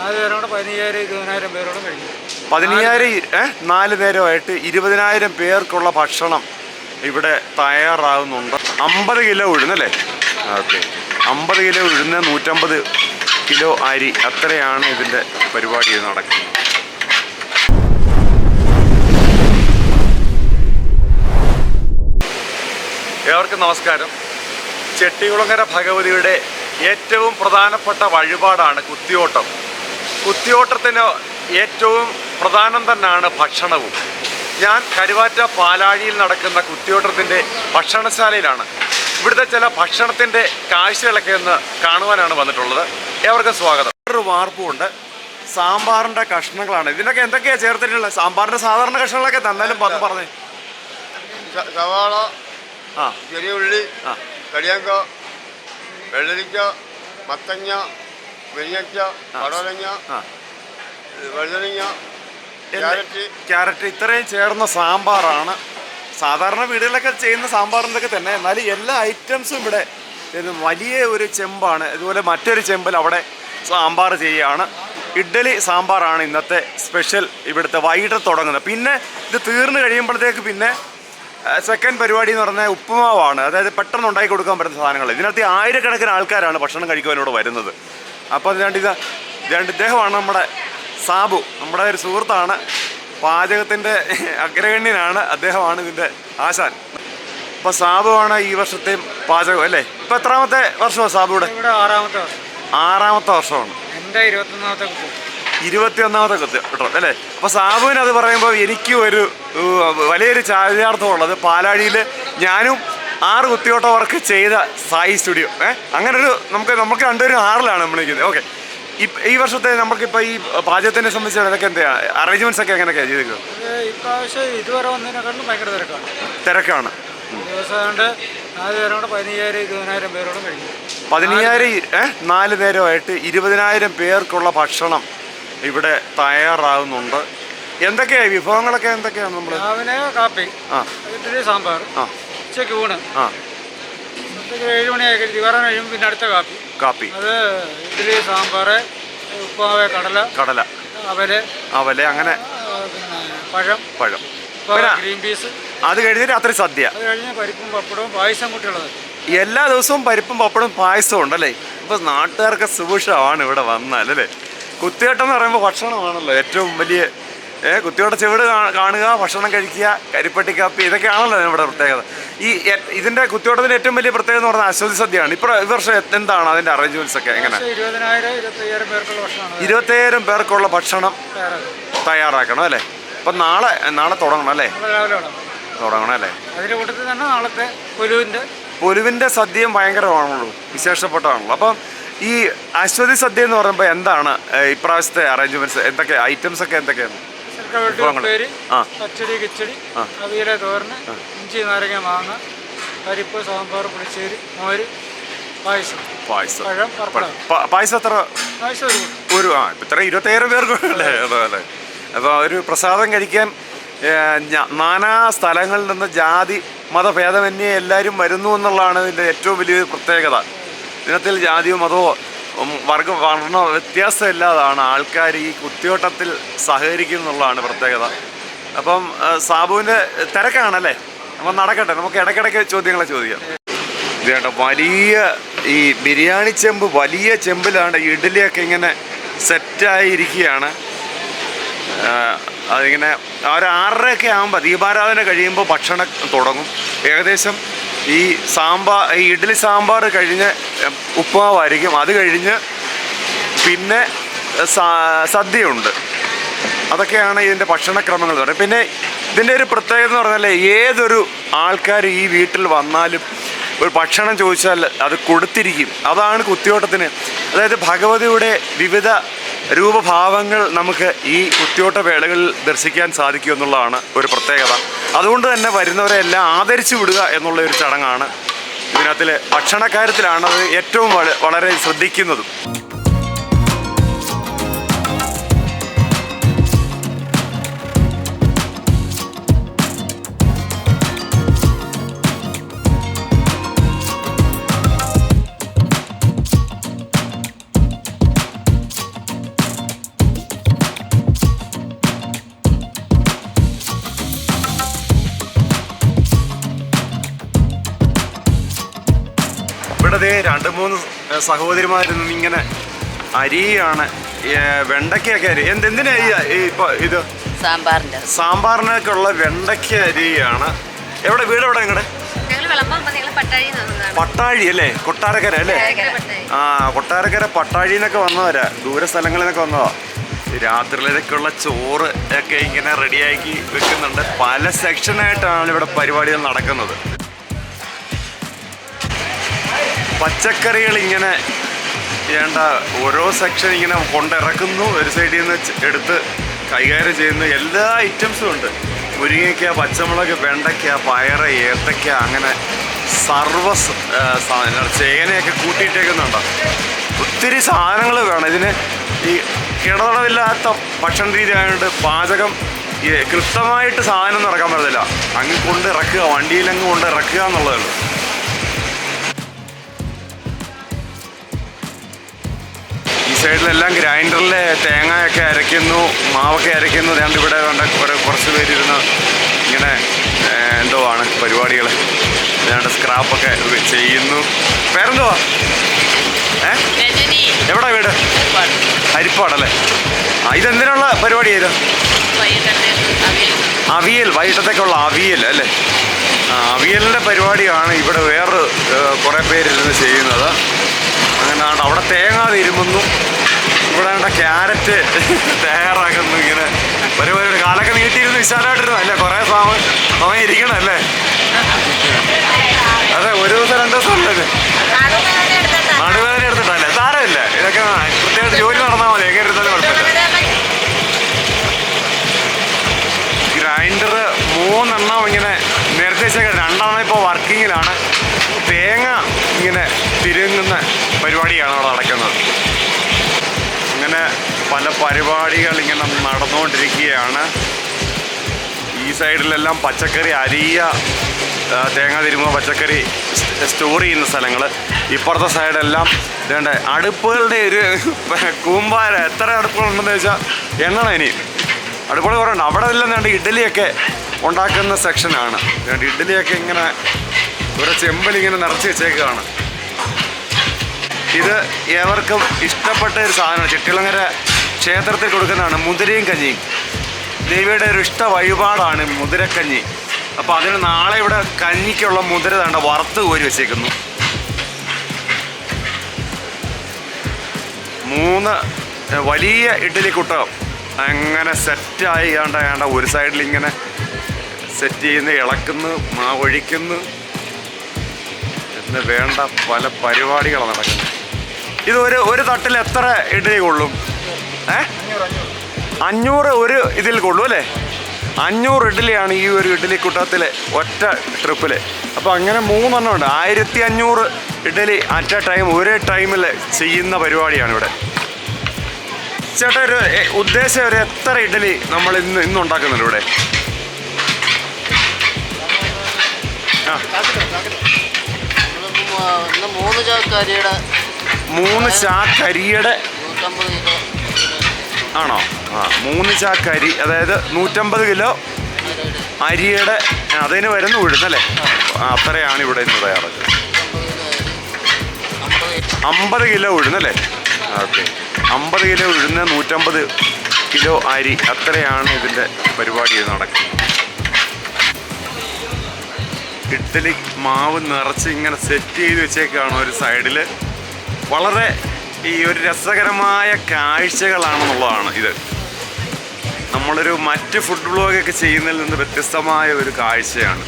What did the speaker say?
4 നേരമായിട്ട് 20,000 പേർക്കുള്ള ഭക്ഷണം ഇവിടെ തയ്യാറാകുന്നുണ്ട്. 50 കിലോ ഉഴുന്നല്ലേ? ഓക്കെ, 50 കിലോ ഉഴുന്ന്, 150 കിലോ അരി, അത്രയാണ് ഇതിൻ്റെ പരിപാടി നടക്കുന്നത്. ഏവർക്കും നമസ്കാരം. ചെട്ടികുളങ്ങര ഭഗവതിയുടെ ഏറ്റവും പ്രധാനപ്പെട്ട വഴിപാടാണ് കുത്തിയോട്ടം. കുത്തിയോട്ടത്തിന് ഏറ്റവും പ്രധാനം തന്നെയാണ് ഭക്ഷണവും. ഞാൻ കരുവാറ്റ പാലാഴിയിൽ നടക്കുന്ന കുത്തിയോട്ടത്തിൻ്റെ ഭക്ഷണശാലയിലാണ്. ഇവിടുത്തെ ചില ഭക്ഷണത്തിൻ്റെ കാഴ്ചകളൊക്കെ ഒന്ന് കാണുവാനാണ് വന്നിട്ടുള്ളത്. ഏവർക്കും സ്വാഗതം. ഒരു വാർപ്പുണ്ട്, സാമ്പാറിൻ്റെ കഷ്ണങ്ങളാണ്. ഇതിനൊക്കെ എന്തൊക്കെയാണ് ചേർത്തിട്ടുള്ളത്? സാമ്പാറിൻ്റെ സാധാരണ കഷ്ണങ്ങളൊക്കെ തന്നാലും പറഞ്ഞേ. സവാള, ചെറിയ ഉള്ളി, കരിയാങ്ക, വെള്ളരിക്ക, മത്തങ്ങ, വെരിങ്ങയ്ക്ക, പടവലങ്ങ, വഴുതനങ്ങ, ക്യാരറ്റ്, ഇത്രയും ചേർന്ന സാമ്പാറാണ്. സാധാരണ വീടുകളിലൊക്കെ ചെയ്യുന്ന സാമ്പാറിൻ്റെയൊക്കെ തന്നെ, എന്നാലും എല്ലാ ഐറ്റംസും ഇവിടെ വലിയ ഒരു ചെമ്പാണ്. ഇതുപോലെ മറ്റൊരു ചെമ്പിൽ അവിടെ സാമ്പാർ ചെയ്യുകയാണ്. ഇഡ്ഡലി സാമ്പാറാണ് ഇന്നത്തെ സ്പെഷ്യൽ. ഇവിടുത്തെ വൈകിട്ട് തുടങ്ങുന്നത്. പിന്നെ ഇത് തീർന്നു കഴിയുമ്പോഴത്തേക്ക് പിന്നെ സെക്കൻഡ് പരിപാടി എന്ന് പറഞ്ഞാൽ ഉപ്പുമാവാണ്. അതായത് പെട്ടെന്ന് ഉണ്ടാക്കി കൊടുക്കാൻ പറ്റുന്ന സാധനങ്ങൾ. ഇതിനകത്ത് ആയിരക്കണക്കിന് ആൾക്കാരാണ് ഭക്ഷണം കഴിക്കുവാനിവിടെ വരുന്നത്. അപ്പോൾ ഇദ്ദേഹമാണ് നമ്മുടെ സാബു, നമ്മുടെ ഒരു സുഹൃത്താണ്, പാചകത്തിൻ്റെ അഗ്രഗണ്യനാണ്. അദ്ദേഹമാണ് ഇതിൻ്റെ ആശാൻ. അപ്പോൾ സാബുവാണ് ഈ വർഷത്തെ പാചകം അല്ലേ? ഇപ്പോൾ എത്രാമത്തെ വർഷമാണ് സാബുവിടെ? 6ാമത്തെ വർഷമാണ്. എൻ്റെ 21ാമത്തെ കുത്തിയോട്ടം അല്ലേ? അപ്പോൾ സാബുവിന് അത് പറയുമ്പോൾ എനിക്കും ഒരു വലിയൊരു ചാരിതാർത്ഥമുള്ളത്. പാലാഴിയിൽ ഞാനും 6 കുത്തിയോട്ട വർക്ക് ചെയ്ത സായി സ്റ്റുഡിയോ. അങ്ങനൊരു നമുക്ക് രണ്ടുപേരും 6ലാണ് നമ്മൾ നിൽക്കുന്നത്. ഓക്കെ, ഈ വർഷത്തെ നമുക്കിപ്പോൾ ഈ പാചകത്തിനെ സംബന്ധിച്ച് ഇതൊക്കെ എന്താണ് അറേഞ്ച്മെൻറ്റ്സ് ഒക്കെ എങ്ങനെയൊക്കെയാണ് ചെയ്തിരിക്കുന്നത്? ഇപ്രാവശ്യം ഇതുവരെ വന്നതിനെക്കാളും ഭയങ്കര തിരക്കാണ്. ദിവസം കൊണ്ട് 4 നേരം കൊണ്ട് 15,000-20,000 പേരോളം കഴിക്കും. 4 നേരമായിട്ട് 20,000 പേർക്കുള്ള ഭക്ഷണം ഇവിടെ തയ്യാറാകുന്നുണ്ട്. എന്തൊക്കെയാണ് വിഭവങ്ങളൊക്കെ എന്തൊക്കെയാണ്? നമ്മൾ രാവിലെ കാപ്പി, ഇഡ്ഡലി സാമ്പാർ, ഉച്ചയ്ക്ക് ഊണ്, 7 മണിയായി ദിവാറാൻ കഴിയുമ്പോൾ പിന്നെ അടുത്ത കാപ്പി. അത് ഇഡ്ഡലി, സാമ്പാർ, ഉപ്പാവ്, കടല, അവല്, അങ്ങനെ പഴം, ഗ്രീൻ പീസ്. അത് കഴിഞ്ഞ് രാത്രി സദ്യ. അത് കഴിഞ്ഞ് പരിപ്പും പപ്പടവും പായസം കൂട്ടിയുള്ളത്. എല്ലാ ദിവസവും പരിപ്പും പപ്പടവും പായസവും ഉണ്ടല്ലേ? അപ്പോൾ നാട്ടുകാർക്ക് സുഭിക്ഷമാണ് ഇവിടെ വന്നാൽ അല്ലേ? കുത്തിയോട്ടം എന്ന് പറയുമ്പോൾ ഭക്ഷണമാണല്ലോ ഏറ്റവും വലിയ. കുത്തിയോട്ട ചെവിട് കാണുക, ഭക്ഷണം കഴിക്കുക, കരിപ്പട്ടി കാപ്പി, ഇതൊക്കെയാണല്ലോ ഇവിടെ പ്രത്യേകത. ഇതിൻ്റെ കുത്തിയോട്ടത്തിൻ്റെ ഏറ്റവും വലിയ പ്രത്യേകത എന്ന് പറഞ്ഞാൽ അശ്വതി സദ്യയാണ്. ഈ വർഷം എന്താണ് അതിൻ്റെ അറേഞ്ച്മെൻറ്റ്സ് ഒക്കെ? എങ്ങനെ? 25,000 പേർക്കുള്ള ഭക്ഷണം തയ്യാറാക്കണം അല്ലേ? അപ്പം നാളെ തുടങ്ങണം അല്ലേ? തുടങ്ങണം അല്ലേ? അതിൻ്റെ കൂട്ടത്തിൽ തന്നെ നാളത്തെ പൊലുവിൻ്റെ സദ്യയും ഭയങ്കരമാണല്ലോ, വിശേഷപ്പെട്ടാണല്ലോ. അപ്പം ഈ അശ്വതി സദ്യ എന്ന് പറയുമ്പോൾ എന്താണ് ഇപ്രാവശ്യത്തെ അറേഞ്ച്മെന്റ്സ്? എന്തൊക്കെ ഐറ്റംസ് ഒക്കെ എന്തൊക്കെയാണ്? പച്ചടി, കിച്ചടി, അവിയല്, തോരന്, ഇഞ്ചി, നാരങ്ങ, മാങ്ങ, പരിപ്പ്, സാമ്പാർ, പുളിശ്ശേരി, മോര്, പായസം. പായസം എത്ര? ഒരു ഇത്ര 27,000 പേർക്കുണ്ടല്ലേ? അതെ. അപ്പോൾ ഒരു പ്രസാദം കഴിക്കാൻ നാനാ സ്ഥലങ്ങളിൽ നിന്ന് ജാതി മതഭേദമന്യേ എല്ലാവരും വരുന്നു എന്നുള്ളതാണ് ഇതിൻ്റെ ഏറ്റവും വലിയൊരു പ്രത്യേകത. ദിനത്തിൽ ജാതിയോ മതമോ വർണ്ണ വ്യത്യാസമില്ലാതാണ് ആൾക്കാർ ഈ കുത്തിയോട്ടത്തിൽ സഹകരിക്കുന്നുള്ളതാണ് പ്രത്യേകത. അപ്പം സാബുവിൻ്റെ തിരക്കാണല്ലേ? അപ്പം നടക്കട്ടെ, നമുക്ക് ഇടയ്ക്കിടയ്ക്ക് ചോദ്യങ്ങളെ ചോദിക്കാം. ഇത് കേട്ടോ, വലിയ ഈ ബിരിയാണി ചെമ്പ്, വലിയ ചെമ്പിലാണ് ഇഡ്ഡലിയൊക്കെ ഇങ്ങനെ സെറ്റായിരിക്കുകയാണ്. അതിങ്ങനെ ഒരു 6:30 ആകുമ്പോൾ ദീപാരാധന കഴിയുമ്പോൾ ഭക്ഷണം തുടങ്ങും. ഏകദേശം ഈ ഇഡ്ഡലി സാമ്പാർ കഴിഞ്ഞ് ഉപ്പുമാവായിരിക്കും. അത് കഴിഞ്ഞ് പിന്നെ സദ്യയുണ്ട്. അതൊക്കെയാണ് ഇതിൻ്റെ ഭക്ഷണക്രമങ്ങൾ എന്ന് പറയുന്നത്. പിന്നെ ഇതിൻ്റെ ഒരു പ്രത്യേകത എന്ന് പറഞ്ഞാൽ ഏതൊരു ആൾക്കാർ ഈ വീട്ടിൽ വന്നാലും ഒരു ഭക്ഷണം ചോദിച്ചാൽ അത് കൊടുത്തിരിക്കും. അതാണ് കുത്തിയോട്ടത്തിന്. അതായത് ഭഗവതിയുടെ വിവിധ രൂപഭാവങ്ങൾ നമുക്ക് ഈ കുത്തിയോട്ട വേളകളിൽ ദർശിക്കാൻ സാധിക്കും എന്നുള്ളതാണ് ഒരു പ്രത്യേകത. അതുകൊണ്ട് തന്നെ വരുന്നവരെ എല്ലാം ആദരിച്ചു വിടുക എന്നുള്ള ഒരു ചടങ്ങാണ് ഇതിനകത്തിൽ. ഭക്ഷണക്കാര്യത്തിലാണ് അത് ഏറ്റവും വളരെ ശ്രദ്ധിക്കുന്നതും. 2-3 സഹോദരിമാരിൽ നിന്ന് ഇങ്ങനെ അരിയാണ്, വെണ്ടയ്ക്കൊക്കെ അരി. എന്തിനാ ഇപ്പൊ ഇത്? സാമ്പാറിനൊക്കെ ഉള്ള വെണ്ടയ്ക്ക അരിയാണ്. വീട് എവിടെ നിങ്ങളുടെ? പട്ടാഴി അല്ലേ? കൊട്ടാരക്കര അല്ലേ? കൊട്ടാരക്കര പട്ടാഴിന്നൊക്കെ വന്നവരാ, ദൂര സ്ഥലങ്ങളിൽ നിന്നൊക്കെ വന്നതാ. രാത്രിയിലേക്കുള്ള ചോറ് ഒക്കെ ഇങ്ങനെ റെഡിയാക്കി വെക്കുന്നുണ്ട്. പല സെക്ഷനായിട്ടാണ് ഇവിടെ പരിപാടികൾ നടക്കുന്നത്. പച്ചക്കറികൾ ഇങ്ങനെ വേണ്ട ഓരോ സെക്ഷൻ ഇങ്ങനെ കൊണ്ടിറക്കുന്നു, ഒരു സൈഡിൽ നിന്ന് എടുത്ത് കൈകാര്യം ചെയ്യുന്ന എല്ലാ ഐറ്റംസും ഉണ്ട്. മുരിങ്ങയ്ക്ക, പച്ചമുളക്, വെണ്ടയ്ക്ക, പയറ്, ഏത്തയ്ക്ക, അങ്ങനെ സർവ്വ ചേനയൊക്കെ കൂട്ടിയിട്ടേക്കുന്നുണ്ടോ. ഒത്തിരി സാധനങ്ങൾ വേണം ഇതിന്. ഈ ഇടതടവില്ലാത്ത ഭക്ഷണ രീതി ആയതുകൊണ്ട് പാചകം കൃത്യമായിട്ട് സാധനം നടക്കാൻ പറ്റത്തില്ല. അങ്ങ് കൊണ്ട് ഇറക്കുക, വണ്ടിയിലങ്ങ് കൊണ്ട് ഇറക്കുക എന്നുള്ളതാണ്. ഈ സൈഡിലെല്ലാം ഗ്രൈൻഡറിൽ തേങ്ങയൊക്കെ അരയ്ക്കുന്നു, മാവൊക്കെ അരയ്ക്കുന്നു. അതുകൊണ്ട് ഇവിടെ കുറച്ച് പേരിരുന്ന് ഇങ്ങനെ എന്തോ ആണ് പരിപാടികൾ. ഏതാണ്ട് സ്ക്രാപ്പൊക്കെ ചെയ്യുന്നു. പേരെന്തുവാ? എവിടാ വീട്? ഹരിപ്പാടല്ലേ? ഇതെന്തിനുള്ള പരിപാടി ചെയ്ത? അവിയൽ, വൈകിട്ടത്തേക്കുള്ള അവിയൽ അല്ലേ? അവിയലിൻ്റെ പരിപാടിയാണ് ഇവിടെ വേറെ കുറേ പേരിരുന്ന് ചെയ്യുന്നത്. അങ്ങനെ അവിടെ തേങ്ങ തിരുമുന്നു, ഇവിടെ ക്യാരറ്റ് തയ്യാറാക്കുന്നു. ഇങ്ങനെ പരിപാടി കാലൊക്കെ നീട്ടിയിരുന്ന് വിശാലമായിട്ടിരുന്നു അല്ലേ? കുറേ സമയം ഇരിക്കണം അല്ലേ? അതെ, 1 ദിവസം 2 ദിവസം ഉള്ളത് നടുവേദന എടുത്തിട്ടല്ലേ? സാരമില്ല, ഇതൊക്കെ പ്രത്യേകിച്ച് ജോലി നടന്നാൽ മതി, എങ്ങനെ ഇരുന്നാലും കുഴപ്പമില്ല. ഗ്രൈൻഡർ 3 എണ്ണം ഇങ്ങനെ നേരത്തെ വെച്ചാൽ 2 എണ്ണം ഇപ്പോൾ വർക്കിങ്ങിലാണ്. തേങ്ങ ഇങ്ങനെ തിരുങ്ങുന്ന പരിപാടിയാണ് അവിടെ നടക്കുന്നത്. അങ്ങനെ പല പരിപാടികൾ ഇങ്ങനെ നടന്നുകൊണ്ടിരിക്കുകയാണ്. ഈ സൈഡിലെല്ലാം പച്ചക്കറി അരിയ, തേങ്ങ തിരുമുക, പച്ചക്കറി സ്റ്റോർ ചെയ്യുന്ന സ്ഥലങ്ങൾ. ഇപ്പുറത്തെ സൈഡെല്ലാം ഇതേണ്ട അടുപ്പുകളുടെ ഒരു കൂമ്പാര. എത്ര അടുപ്പുകളുണ്ടെന്ന് വെച്ചാൽ എണ്ണണം. ഇനി അടുപ്പുകൾ കുറേ ഉണ്ട്. അവിടെ എല്ലാം വേണ്ട ഇഡ്ഡലിയൊക്കെ ഉണ്ടാക്കുന്ന സെക്ഷനാണ്. ഇഡ്ഡലിയൊക്കെ ഇങ്ങനെ ഒരു ചെമ്പലിങ്ങനെ നിറച്ച് വെച്ചേക്കുകയാണ്. ഇത് ഏവർക്കും ഇഷ്ടപ്പെട്ട ഒരു സാധനമാണ്. ചെട്ടികുളങ്ങര ക്ഷേത്രത്തിൽ കൊടുക്കുന്നതാണ് മുതിരയും കഞ്ഞിയും. ദേവിയുടെ ഒരു ഇഷ്ട വഴിപാടാണ് മുതിരക്കഞ്ഞി. അപ്പോൾ അതിന് നാളെ ഇവിടെ കഞ്ഞിക്കുള്ള മുതിര തണ്ട വറുത്ത് കോരി വെച്ചേക്കുന്നു. 3 വലിയ ഇഡ്ഡലി കുട്ടകം അങ്ങനെ സെറ്റായി കണ്ട ഒരു സൈഡിൽ ഇങ്ങനെ സെറ്റ് ചെയ്യുന്നു, ഇളക്കുന്നു, മാവൊഴിക്കുന്നു എന്ന് വേണ്ട പല പരിപാടികളാണ് നടക്കുന്നത്. ഇത് ഒരു തട്ടിൽ എത്ര ഇഡ്ഡലി കൊള്ളും? 500 ഒരു ഇതിൽ കൊള്ളും അല്ലേ? 500 ഇഡ്ഡലിയാണ് ഈ ഒരു ഇഡ്ഡലി കൂട്ടത്തിൽ ഒറ്റ ട്രിപ്പിൽ. അപ്പോൾ അങ്ങനെ 3 എണ്ണം ഉണ്ട്. 1500 ഇഡ്ഡലി അറ്റ് എ ടൈം, ഒരേ ടൈമിൽ ചെയ്യുന്ന പരിപാടിയാണ് ഇവിടെ. ചേട്ടാ, ഒരു ഉദ്ദേശം ഒരു എത്ര ഇഡ്ഡലി നമ്മൾ ഇന്ന് ഉണ്ടാക്കുന്നുണ്ട് ഇവിടെ? 3 ചാക്ക് അരിയുടെ ആണോ? 3 ചാക്ക് അരി, അതായത് 150 കിലോ അരിയുടെ അതിന് വരുന്ന ഉഴുന്നല്ലേ? അത്രയാണ് ഇവിടെ ഇന്ന് തയ്യാറാക്കുന്നത്. 50 കിലോ ഉഴുന്നല്ലേ? ഓക്കെ, 50 കിലോ ഉഴുന്ന്, 150 കിലോ അരി, അത്രയാണ് ഇതിൻ്റെ പരിപാടി നടക്കുന്നത്. ഇഡ്ഡലി മാവ് നിറച്ച് ഇങ്ങനെ സെറ്റ് ചെയ്ത് വെച്ചേക്കാണ് ഒരു സൈഡിൽ. വളരെ ഈ ഒരു രസകരമായ കാഴ്ചകളാണെന്നുള്ളതാണ് ഇത്. നമ്മളൊരു മറ്റ് ഫുഡ് ബ്ലോഗൊക്കെ ചെയ്യുന്നതിൽ നിന്ന് വ്യത്യസ്തമായ ഒരു കാഴ്ചയാണ്.